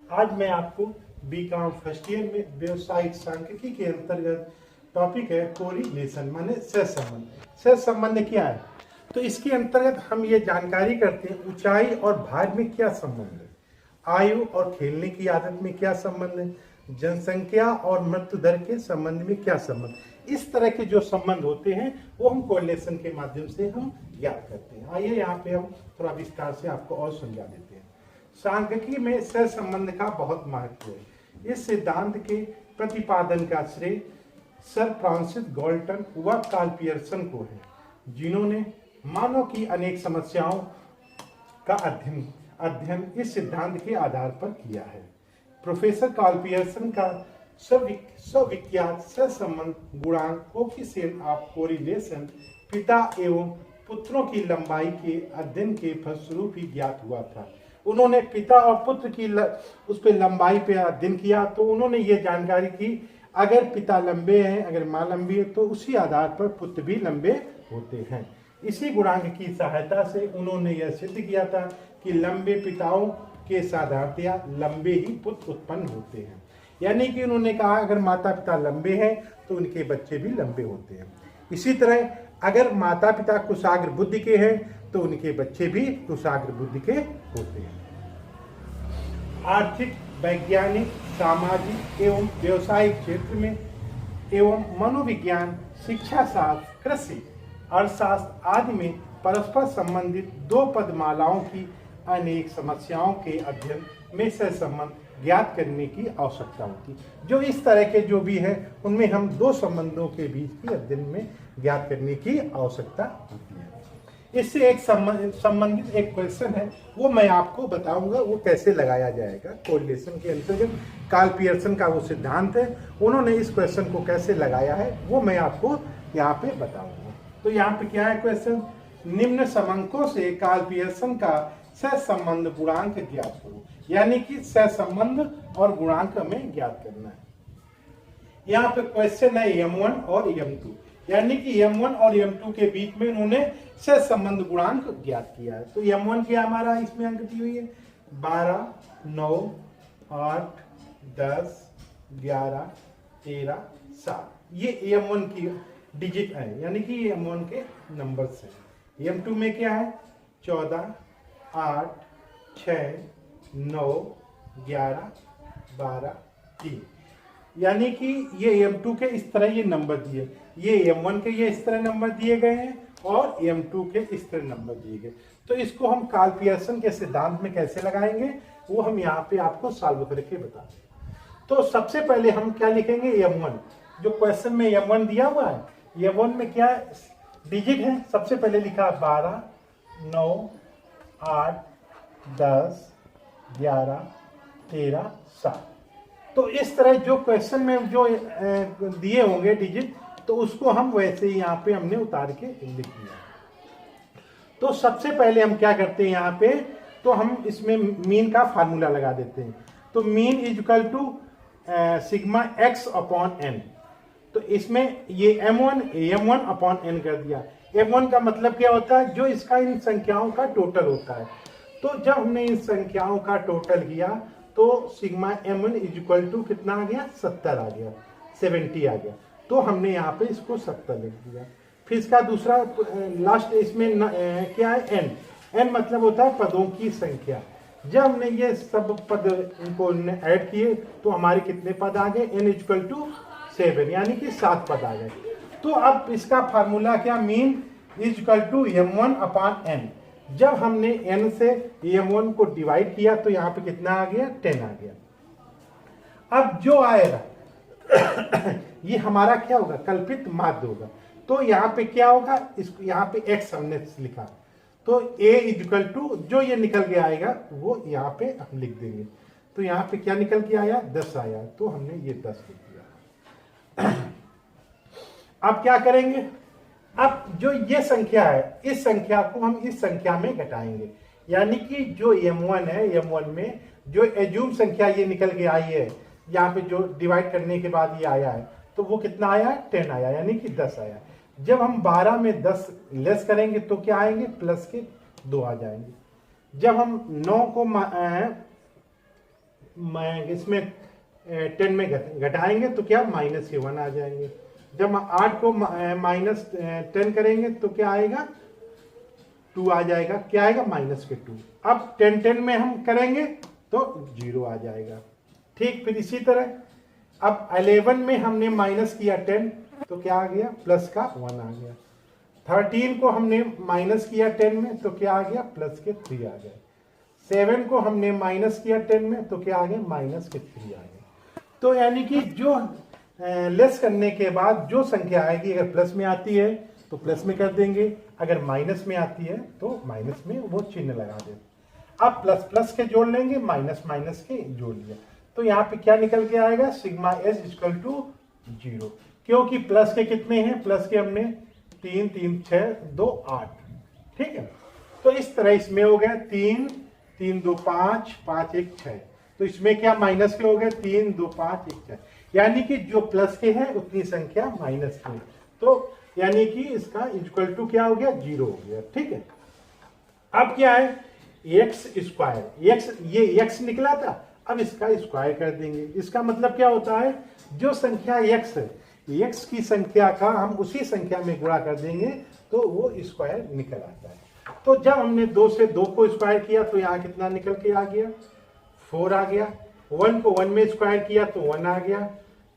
आज मैं आपको बीकॉम फर्स्ट ईयर में व्यवसायिक सांख्यिकी के अंतर्गत टॉपिक है कोरिलेशन, माने सहसंबंध। सहसंबंध क्या है? तो इसके अंतर्गत हम ये जानकारी करते हैं ऊंचाई और भार में क्या संबंध है, आयु और खेलने की आदत में क्या संबंध है, जनसंख्या और मृत्यु दर के संबंध में क्या संबंध। इस तरह के जो संबंध होते हैं वो हम कोरिलेशन के माध्यम से हम ज्ञात करते हैं। आइए यहाँ पे हम थोड़ा विस्तार से आपको और समझा देते हैं। सांख्यिकी में सहसंबंध का बहुत महत्व है। इस सिद्धांत के प्रतिपादन का श्रेय सर फ्रांसिस गाल्टन व कार्ल पियर्सन को है, जिन्होंने मानव की अनेक समस्याओं का अध्ययन इस सिद्धांत के आधार पर किया है। प्रोफेसर कार्ल पियर्सन का स्विख्यात सहसंबंध गुणांक कोफिशिएंट ऑफ कोरिलेशन पिता एवं पुत्रों की लंबाई के अध्ययन के फलस्वरूप ही ज्ञात हुआ था। उन्होंने पिता और पुत्र की उस पे लंबाई पे अध्ययन किया, तो उन्होंने ये जानकारी की अगर पिता लंबे हैं, अगर माँ लंबी है, तो उसी आधार पर पुत्र भी लंबे होते हैं। इसी गुणांक की सहायता से उन्होंने यह सिद्ध किया था कि लंबे पिताओं के साधारणतया लंबे ही पुत्र उत्पन्न होते हैं। यानी कि उन्होंने कहा अगर माता पिता लंबे हैं तो उनके बच्चे भी लंबे होते हैं। इसी तरह अगर माता पिता कुशाग्र बुद्धि के हैं तो उनके बच्चे भी कुशाग्र बुद्धि के होते हैं। आर्थिक, वैज्ञानिक, सामाजिक एवं व्यावसायिक क्षेत्र में एवं मनोविज्ञान, शिक्षा शास्त्र, कृषि, अर्थशास्त्र आदि में परस्पर संबंधित दो पदमालाओं की अनेक समस्याओं के अध्ययन में सहसंबंध ज्ञात करने की आवश्यकता होती है। जो इस तरह के जो भी है उनमें हम दो संबंधों के बीच की अध्ययन में ज्ञात करने की आवश्यकता होती है। इससे एक संबंधित एक क्वेश्चन है, वो मैं आपको बताऊंगा वो कैसे लगाया जाएगा। कोरिलेशन के अंतर्गत कार्ल पियर्सन का वो सिद्धांत है, उन्होंने इस क्वेश्चन को कैसे लगाया है वो मैं आपको यहाँ पे बताऊंगा। तो यहाँ पे क्या है क्वेश्चन, निम्न समंकों से कार्ल पियर्सन का सहसंबंध गुणांक ज्ञात करो। यानी कि सहसंबंध और गुणांक हमें ज्ञात करना है। यहाँ पे क्वेश्चन है M1 और M2, यानी कि M1 और M2 के बीच में उन्होंने सहसंबंध गुणांक ज्ञात किया है। तो M1 क्या हमारा इसमें अंक दी हुई है 12, 9, 8, 10, 11, 13, 7। ये M1 की डिजिट है, यानी कि ये M1 के नंबर्स हैं। M2 में क्या है 14, 8, 6, 9, 11, 12, 3। यानी कि ये M2 के इस तरह ये नंबर दिए, ये M1 के ये इस तरह नंबर दिए गए हैं और M2 के इस तरह नंबर दिए गए। तो इसको हम कार्ल पियर्सन के सिद्धांत में कैसे लगाएंगे वो हम यहाँ पे आपको सॉल्व करके बता दें। तो सबसे पहले हम क्या लिखेंगे M1, जो क्वेश्चन में M1 दिया हुआ है, M1 में क्या डिजिट है, सबसे पहले लिखा 12, 9, 8, 10, 11, 13, 7। तो इस तरह जो क्वेश्चन में जो दिए होंगे डिजिट, तो उसको हम वैसे ही यहाँ पे हमने उतार के लिख दिया। तो सबसे पहले हम क्या करते हैं यहाँ पे, तो हम इसमें मीन का फार्मूला लगा देते हैं। तो mean is equal to sigma x upon n। तो इसमें ये m1 अपॉन n कर दिया। m1 का मतलब क्या होता है, जो इसका इन संख्याओं का टोटल होता है। तो जब हमने इन संख्याओं का टोटल किया तो sigma m1 is equal to कितना आ गया 70 आ गया, 70 आ गया। तो हमने यहाँ पे इसको 70 लिख दिया। फिर इसका दूसरा लास्ट इसमें क्या है n मतलब होता है पदों की संख्या। जब हमने ये सब पद इनको ऐड किए तो हमारे कितने पद आ गए, n इज इक्वल टू 7, यानी कि 7 पद आ गए। तो अब इसका फार्मूला क्या, mean is equal to m1 upon n। जब हमने n से m1 को डिवाइड किया तो यहाँ पे कितना आ गया 10 आ गया। अब जो आएगा ये हमारा क्या होगा, कल्पित माध्य होगा। तो यहाँ पे क्या होगा, इसको यहाँ पे x हमने लिखा, तो a इज इक्वल टू जो ये निकल के आएगा वो यहाँ पे हम लिख देंगे। तो यहाँ पे क्या निकल के आया 10 आया, तो हमने ये 10 लिख दिया। अब क्या करेंगे, अब जो ये संख्या है इस संख्या को हम इस संख्या में घटाएंगे। यानी कि जो M1 है, M1 में जो एज्यूम संख्या ये निकल के आई है, यहाँ पे जो डिवाइड करने के बाद ये आया है, तो वो कितना आया 10 आया, यानी कि 10 आया। जब हम 12 में 10 लेस करेंगे तो क्या आएंगे, प्लस के 2 आ जाएंगे। जब हम 9 को इसमें 10 में घटाएंगे तो क्या माइनस के 1 आ जाएंगे। जब 8 को माइनस 10 करेंगे तो क्या आएगा 2 आ जाएगा। क्या आएगा माइनस के 2। अब 10 में हम करेंगे तो 0 आ जाएगा। ठीक, फिर इसी तरह अब 11 में हमने माइनस किया 10 तो क्या आ गया प्लस का 1 आ गया। 13 को हमने माइनस किया 10 में तो क्या आ गया प्लस के 3 आ गए। 7 को हमने माइनस किया 10 में तो क्या आ गया माइनस के 3 आ गए। तो यानी कि जो लेस करने के बाद जो संख्या आएगी अगर प्लस में आती है तो प्लस में कर देंगे, अगर माइनस में आती है तो माइनस में वो चिन्ह लगा देंगे। अब प्लस प्लस के जोड़ लेंगे, माइनस माइनस के जोड़ लिया तो यहाँ पे क्या निकल के आएगा सिग्मा एस इक्वल टू 0। क्योंकि प्लस के कितने हैं, प्लस के हमने 3 3 6 2 8। ठीक है, तो इस तरह इसमें हो गया 3 3 2 5 5 1 6। तो इसमें क्या माइनस के हो गए 3 2 5 1 6, यानी कि जो प्लस के हैं उतनी संख्या माइनस के। तो यानी कि इसका इक्वल टू क्या हो गया 0 हो गया। ठीक है, अब क्या है एक्स स्क्वायर, एक्स ये एक्स निकला था, अब इसका स्क्वायर कर देंगे। इसका मतलब क्या होता है जो संख्या एक्स है एक्स की संख्या का हम उसी संख्या में गुणा कर देंगे तो वो स्क्वायर निकल आता है। तो जब हमने 2 से 2 को स्क्वायर किया तो यहाँ कितना निकल के आ गया 4 आ गया। 1 को 1 में स्क्वायर किया तो 1 आ गया।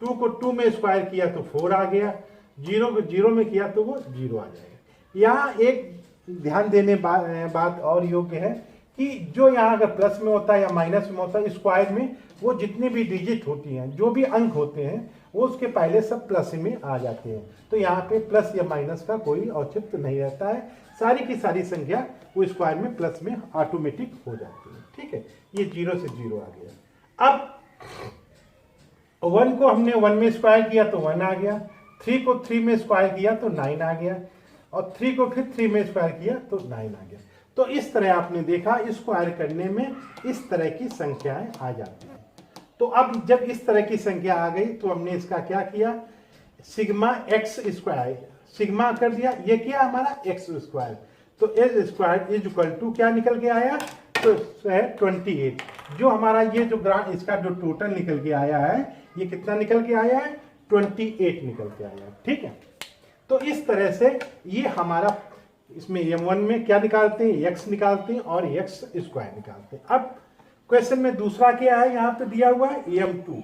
2 को 2 में स्क्वायर किया तो 4 आ गया। 0 को 0 में किया तो वो 0 आ जाएगा। यहाँ एक ध्यान देने बात और योग्य है कि जो यहाँ अगर प्लस में होता है या माइनस में होता है स्क्वायर में वो जितनी भी डिजिट होती हैं जो भी अंक होते हैं वो उसके पहले सब प्लस में आ जाते हैं। तो यहाँ पे प्लस या माइनस का कोई औचित्य नहीं रहता है, सारी की सारी संख्या वो स्क्वायर में प्लस में ऑटोमेटिक हो जाती है। ठीक है, ये 0 से 0 आ गया। अब 1 को हमने 1 में स्क्वायर किया तो 1 आ गया। 3 को 3 में स्क्वायर किया तो 9 आ गया और 3 को फिर 3 में स्क्वायर किया तो 9 आ गया। तो इस तरह आपने देखा स्क्वायर करने में इस तरह की संख्याएं आ जाती हैं। तो अब जब इस तरह की संख्या आ गई तो हमने इसका क्या किया सिग्मा एक्स स्क्वायर सिग्मा कर दिया। ये क्या हमारा एक्स स्क्वायर, तो S square is equal to क्या निकल के आया तो है 28। जो हमारा ये जो ग्राफ इसका जो टोटल निकल के आया है ये कितना निकल के आया है 28 निकल के आया है। ठीक है, तो इस तरह से ये हमारा इसमें m1 में क्या निकालते हैं x निकालते हैं और x स्क्वायर निकालते हैं। अब क्वेश्चन में दूसरा क्या है यहाँ पे दिया हुआ है m2।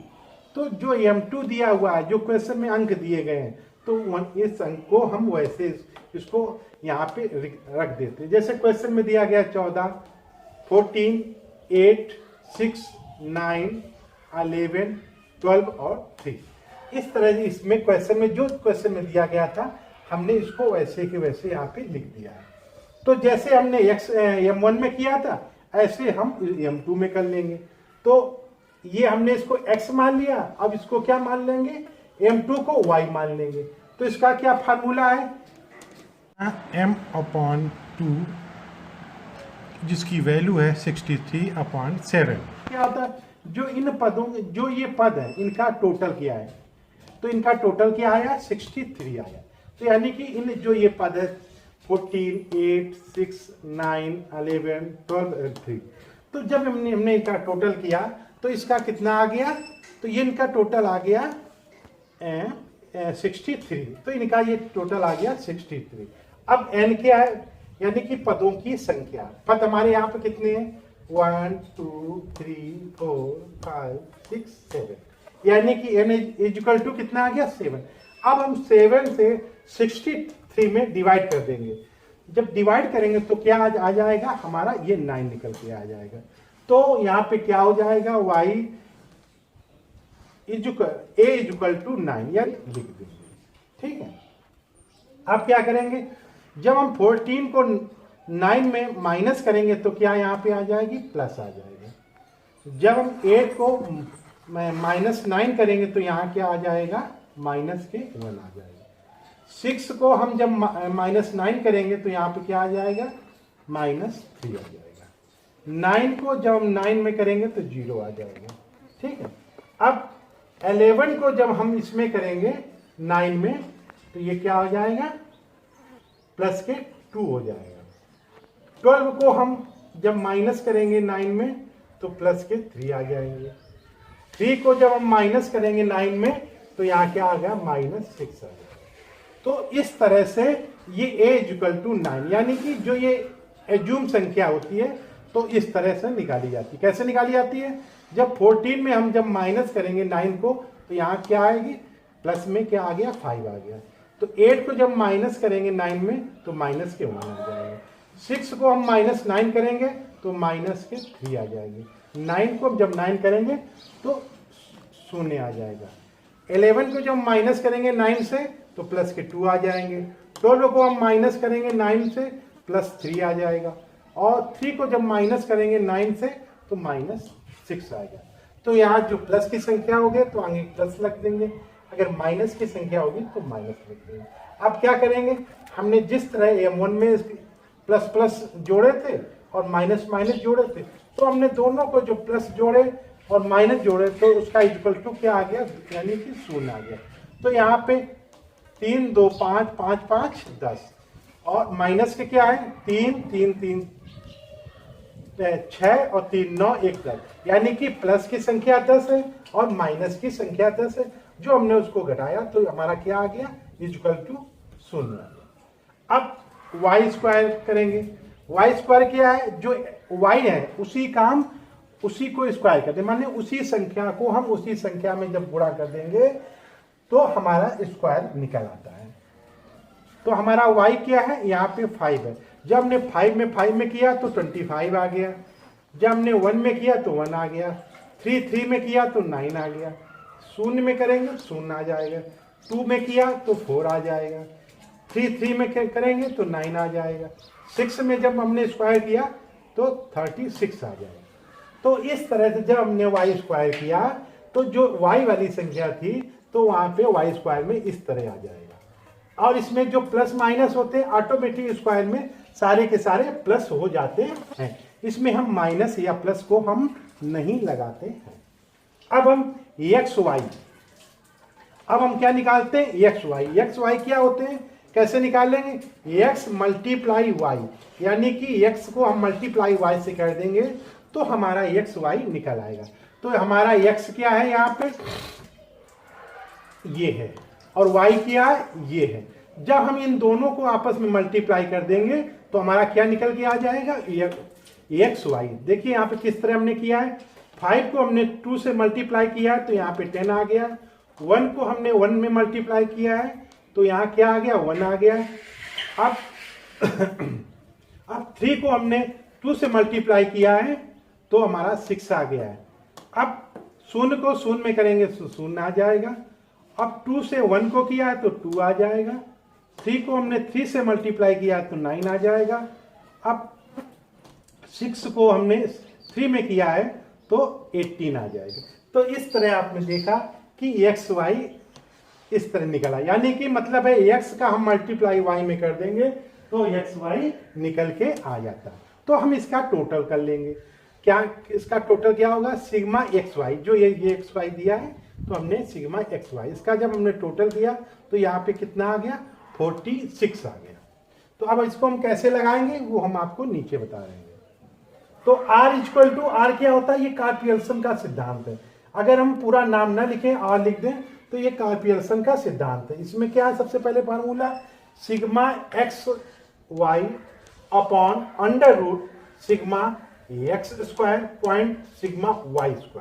तो जो m2 दिया हुआ है जो क्वेश्चन में अंक दिए गए हैं तो इस अंक को हम वैसे इसको यहाँ पे रख देते हैं। जैसे क्वेश्चन में दिया गया 14 14 8 6 9 11 12 और 3। इस तरह इसमें क्वेश्चन में जो क्वेश्चन में दिया गया था हमने इसको वैसे के वैसे यहाँ पे लिख दिया है। तो जैसे हमने m1 में किया था ऐसे हम m2 में कर लेंगे। तो ये हमने इसको x मान लिया, अब इसको क्या मान लेंगे m2 को y मान लेंगे। तो इसका क्या फार्मूला है m/2 जिसकी वैल्यू है 63/7। क्या होता है जो इन पदों जो ये पद है इनका टोटल क्या है, तो इनका टोटल क्या आया 63 आया। तो यानी कि इन जो ये पद है 14 8 6 9 11 12 3, तो जब हमने इनका टोटल किया तो इसका कितना आ गया, तो ये इनका टोटल आ गया 63। तो इनका ये टोटल आ गया 63। अब n क्या है, यानी कि पदों की संख्या। पद हमारे यहाँ पे कितने हैं 1 2 3 4 5 6 7, यानी कि n इक्वल टू कितना आ गया 7। अब हम 7 से 63 में डिवाइड कर देंगे। जब डिवाइड करेंगे तो क्या आ जाएगा हमारा ये 9 निकल के आ जाएगा। तो यहाँ पे क्या हो जाएगा y इक्वल टू 9 यानी लिख देंगे। ठीक है, अब क्या करेंगे जब हम 14 को 9 में माइनस करेंगे तो क्या यहाँ पे आ जाएगी प्लस आ जाएगा। जब हम 8 को -9 करेंगे तो यहाँ क्या आ जाएगा -1 आ जाएगा। 6 को हम जब -9 करेंगे तो यहाँ पे क्या आ जाएगा -3 आ जाएगा। 9 को जब हम 9 में करेंगे तो 0 आ जाएगा। ठीक है, अब 11 को जब हम इसमें करेंगे 9 में तो ये क्या हो जाएगा प्लस के 2 हो जाएगा। 12 को हम जब माइनस करेंगे 9 में तो प्लस के 3 आ जाएंगे। 3 को जब हम माइनस करेंगे 9 में तो यहाँ क्या आ गया -6 आ गया। तो इस तरह से ये a=9 यानी कि जो ये एज्यूम संख्या होती है तो इस तरह से निकाली जाती है। कैसे निकाली जाती है? जब 14 में हम जब माइनस करेंगे 9 को तो यहाँ क्या आएगी, प्लस में क्या आ गया 5 आ गया। तो 8 को जब माइनस करेंगे 9 में तो माइनस के 1 आ जाएगा। 6 को हम -9 करेंगे तो माइनस के 3 आ जाएंगे। 9 को जब 9 करेंगे तो 0 आ जाएगा। 11 को जब माइनस करेंगे 9 से तो प्लस के 2 आ जाएंगे। 12 को हम माइनस करेंगे 9 से +3 आ जाएगा। और 3 को जब माइनस करेंगे 9 से तो -6 आएगा। तो यहाँ जो प्लस की संख्या होगी तो आगे प्लस रख देंगे, अगर माइनस की संख्या होगी तो माइनस लिख देंगे। अब क्या करेंगे, हमने जिस तरह M1 में प्लस प्लस जोड़े थे और माइनस माइनस जोड़े थे तो हमने दोनों को जो प्लस जोड़े और माइनस जोड़े तो उसका इक्वल टू क्या आ गया, यानी कि 0 आ गया। तो यहाँ पे 3 2 5 5 5 10 और माइनस के क्या है 3 3 3 6 और 3 9 1 10, यानी कि प्लस की संख्या 10 है और माइनस की संख्या 10 है। जो हमने उसको घटाया तो हमारा क्या आ गया, इक्वल टू 0। अब y² करेंगे। y² क्या है, जो y है उसी को स्क्वायर कर दें, माने उसी संख्या को हम उसी संख्या में जब गुणा कर देंगे तो हमारा स्क्वायर निकल आता है। तो हमारा y क्या है, यहाँ पे 5 है। जब हमने 5 में किया तो 25 आ गया। जब हमने 1 में किया तो 1 आ गया। 3 में किया तो 9 आ गया। 0 में करेंगे 0 आ जाएगा। 2 में किया तो 4 आ जाएगा। 3 में करेंगे तो 9 आ जाएगा। 6 में जब हमने स्क्वायर किया तो 36 आ जाएगा। तो इस तरह से जब हमने y² किया तो जो y वाली संख्या थी तो वहां पे y² में इस तरह आ जाएगा। और इसमें जो प्लस माइनस होते हैं ऑटोमेटिक स्क्वायर में सारे के सारे प्लस हो जाते हैं। इसमें हम माइनस या प्लस को हम नहीं लगाते हैं। अब हम xy, अब हम क्या निकालते हैं, xy क्या होते हैं, कैसे निकालेंगे, x मल्टीप्लाई y, यानी कि x को हम मल्टीप्लाई y से कर देंगे तो हमारा xy निकल आएगा। तो हमारा x क्या है, यहाँ पे ये है और y क्या है, ये है। जब हम इन दोनों को आपस में मल्टीप्लाई कर देंगे तो हमारा क्या निकल के आ जाएगा, xy। देखिए यहाँ पे किस तरह हमने किया है, 5 को हमने 2 से मल्टीप्लाई किया है तो यहाँ पे 10 आ गया। 1 को हमने 1 में मल्टीप्लाई किया है तो यहाँ क्या आ गया, 1 आ गया। अब 3 को हमने 2 से मल्टीप्लाई किया है तो हमारा 6 आ गया है। अब 0 को 0 में करेंगे तो 0 आ जाएगा। अब 2 से 1 को किया है तो 2 आ जाएगा। 3 को हमने 3 से मल्टीप्लाई किया तो 9 आ जाएगा। अब 6 को हमने 3 में किया है तो 18 आ जाएगा। तो इस तरह आपने देखा कि xy इस तरह निकला, यानी कि मतलब है x का हम मल्टीप्लाई y में कर देंगे तो xy निकल के आ जाता। तो हम इसका टोटल कर लेंगे। क्या इसका टोटल क्या होगा, सिग्मा xy, जो ये xy दिया है तो हमने सिग्मा xy, इसका जब हमने टोटल किया तो यहाँ पे कितना आ गया, 46 आ गया। तो अब इसको हम कैसे लगाएंगे वो हम आपको नीचे बता रहे हैं। तो R क्या होता है, ये कार्ल-पियर्सन का सिद्धांत है। अगर हम पूरा नाम ना लिखें R लिख दें तो ये कार्ल-पियर्सन का सिद्धांत है। इसमें क्या है, सबसे पहले formula sigma xy upon under root sigma x² point sigma y²।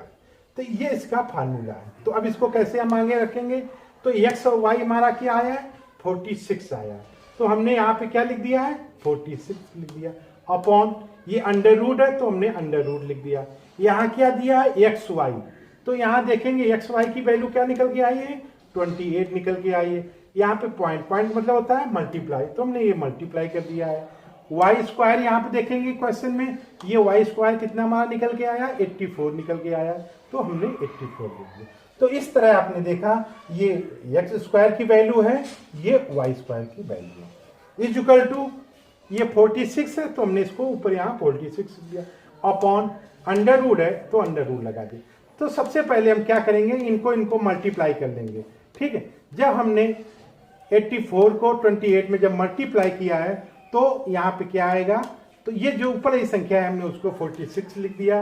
तो ये इसका फार्मूला है। तो अब इसको कैसे हम आगे रखेंगे, तो x और y हमारा क्या आया है, 46 आया है। तो हमने यहाँ पे क्या लिख दिया है, 46 लिख दिया। अपॉन ये अंडर रूट है तो हमने अंडर रूट लिख दिया। यहाँ क्या दिया है, xy, तो यहाँ देखेंगे xy की वैल्यू क्या निकल के आई है, 28 निकल के आई है। यहाँ पे पॉइंट मतलब होता है मल्टीप्लाई, तो हमने ये मल्टीप्लाई कर दिया है। y² यहाँ पे देखेंगे क्वेश्चन में, ये y² कितना हमारा निकल के आया, 84 निकल के आया, तो हमने 84 लिख दिया। तो इस तरह आपने देखा ये x² की वैल्यू है, ये y² की वैल्यू है। इक्वल टू ये 46 है तो हमने इसको ऊपर यहाँ 46 दिया। अपॉन अंडर रूट है तो अंडर रूट लगा दिया। तो सबसे पहले हम क्या करेंगे, इनको मल्टीप्लाई कर लेंगे, ठीक है। जब हमने 84 को 28 में जब मल्टीप्लाई किया है तो यहाँ पे क्या आएगा, तो ये जो ऊपर ही संख्या है हमने उसको 46 लिख दिया।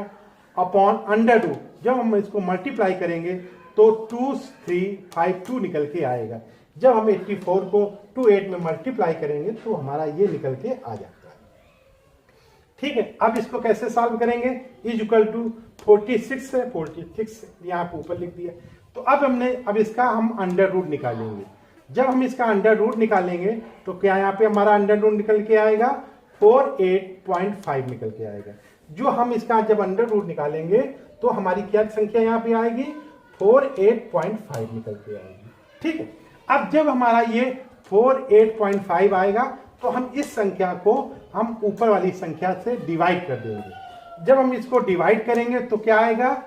Upon under root. जब हम इसको मल्टीप्लाई करेंगे तो 2352 निकल के आएगा। जब हम 84 को 28 में मल्टीप्लाई करेंगे तो हमारा ये निकल के आ जाता है। ठीक है, अब इसको कैसे सॉल्व करेंगे? इज इक्वल टू 46 है, 46 यहाँ पे ऊपर लिख दिया। तो अब इसका हम अंडर रूट निकालेंगे। जब हम इसका अंडर रूट निकालेंगे तो क्या यहाँ पे हमारा अंडर रूट निकल के आएगा 48.5 निकल के आएगा। जो हम इसका जब अंडर रूट निकालेंगे तो हमारी क्या संख्या यहाँ पे आएगी 48.5 निकल के आएगी। ठीक है, अब जब हमारा ये 48.5 आएगा तो हम इस संख्या को हम ऊपर वाली संख्या से डिवाइड कर देंगे। जब हम इसको डिवाइड करेंगे तो क्या आएगा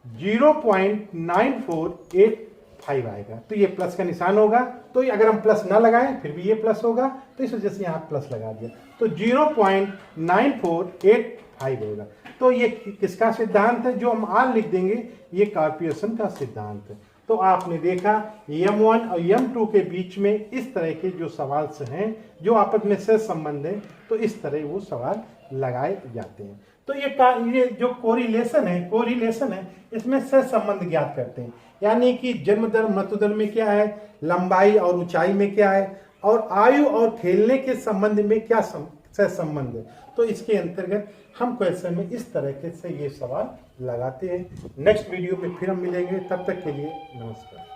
0.9485 आएगा। तो ये प्लस का निशान होगा, तो अगर हम प्लस ना लगाएं फिर भी ये प्लस होगा, तो इस वजह से यहाँ प्लस लगा दिया। तो 0.9485 होगा। तो ये किसका सिद्धांत है? जो हम आर लिख देंगे ये कार्टेशियन का सिद्धांत है। तो आपने देखा M1 और M2 के बीच में इस तरह के जो सवाल हैं जो आपस में सहज संबंध है, तो इस तरह वो सवाल लगाए जाते हैं। तो ये जो कोरिलेशन है इसमें सहज संबंध ज्ञात करते हैं। यानी कि जन्म दर मृत्यु दर में क्या है, लंबाई और ऊंचाई में क्या है, और आयु और खेलने के संबंध में क्या सहज संबंध है। तो इसके अंतर्गत हम क्वेश्चन में इस तरह से ये सवाल लगाते हैं। नेक्स्ट वीडियो में फिर हम मिलेंगे, तब तक के लिए नमस्कार।